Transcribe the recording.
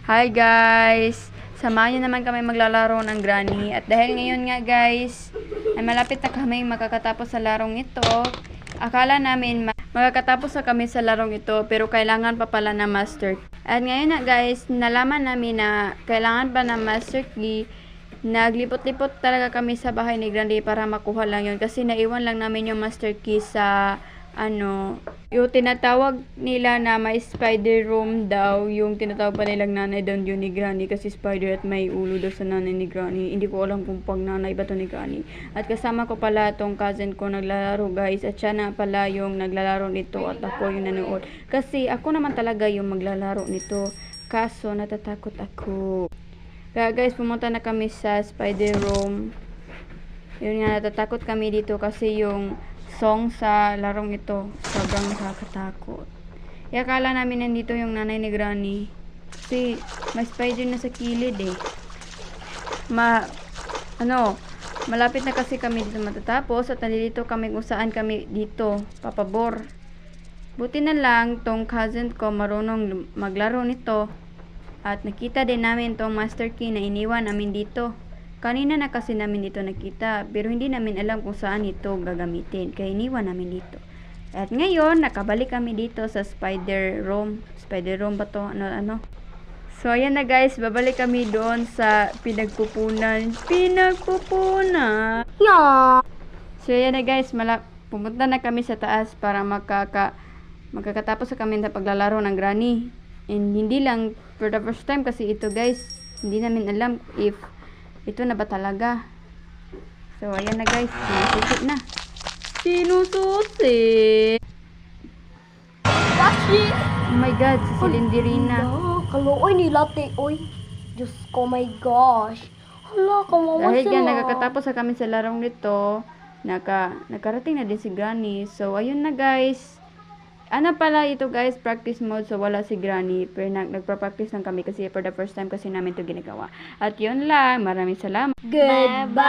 Hi guys! Samahan niyo naman kami maglalaro ng Granny. At dahil ngayon nga guys, ay malapit na kami makakatapos sa larong ito. Akala namin makakatapos na kami sa larong ito, pero kailangan pa pala na master. At ngayon na guys, nalaman namin na kailangan pa na master key. Naglipot-lipot talaga kami sa bahay ni Granny para makuha lang yun. Kasi naiwan lang namin yung master key sa yung tinatawag nila na may spider room daw, yung tinatawag pa nilang nanay daw yun ni Granny, kasi spider at may ulo daw sa nanay ni Granny. Hindi ko alam kung pag nanay ba to ni Granny. At kasama ko pala tong cousin ko naglalaro guys, at siya na pala yung naglalaro nito at ako yung nanood. Kasi ako naman talaga yung maglalaro nito, kaso natatakot ako. Kaya guys, pumunta na kami sa spider room. Yun nga, natatakot kami dito kasi yung song sa larong ito sobrang nakakatakot. Akala namin nandito yung nanay ni Granny kasi may spider na sa kilid eh. Malapit na kasi kami dito matatapos at nandito kami kung saan kami dito papabor. Buti na lang tong cousin ko marunong maglaro nito at nakita din namin tong master key na iniwan namin dito. Kanina na kasi namin dito nakita, pero hindi namin alam kung saan ito gagamitin, kaya iniwan namin dito. At ngayon, nakabalik kami dito sa spider room. Spider room ba to? So, ayan na guys, babalik kami doon sa pinagpupunan. Yeah! So, ayan na guys, pumunta na kami sa taas para magkakatapos na kami sa paglalaro ng Granny. And hindi lang, for the first time kasi ito guys, hindi namin alam if ito na ba talaga. So, ayan na guys. Sinususi na. Sinususi! Bashi! Oh my God, si Cilindirina. Kaluoy ni Latte, oy. Diyos ko, my gosh. Hala, kawawa Dahil siya. yan, nakakatapos na kami sa larong nito. Nakarating na din si Granny. So, ayun na guys. Ano pala ito guys, practice mode, so wala si Granny, pero nagpa-practice lang kami kasi for the first time kasi namin ito ginagawa. At yun lang, maraming salamat. Goodbye!